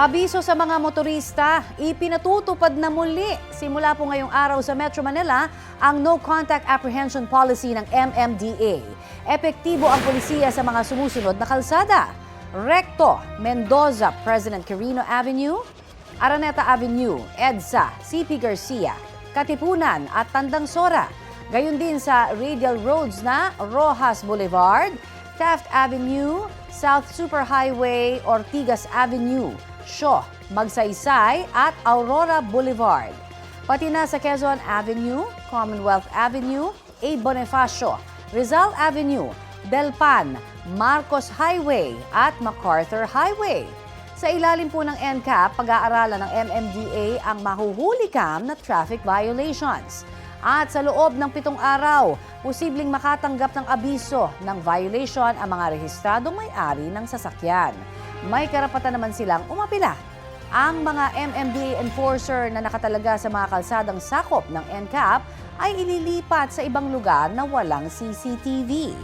Abiso sa mga motorista, ipinatutupad na muli simula po ngayong araw sa Metro Manila ang No Contact Apprehension Policy ng MMDA. Epektibo ang polisiya sa mga sumusunod na kalsada. Recto, Mendoza, President Quirino Avenue, Araneta Avenue, EDSA, CP Garcia, Katipunan at Tandang Sora. Gayon din sa radial roads na Rojas Boulevard, Taft Avenue, South Superhighway, Ortigas Avenue, Shaw, Magsaysay at Aurora Boulevard. Pati na sa Quezon Avenue, Commonwealth Avenue, A. Bonifacio, Rizal Avenue, Delpan, Marcos Highway at MacArthur Highway. Sa ilalim po ng NCAP, pag-aaralan ng MMDA ang mahuhulikam na traffic violations. At sa loob ng 7 araw, posibleng makatanggap ng abiso ng violation ang mga rehistradong may-ari ng sasakyan. May karapatan naman silang umapila. Ang mga MMDA enforcer na nakatalaga sa mga kalsadang sakop ng NCAP ay ililipat sa ibang lugar na walang CCTV.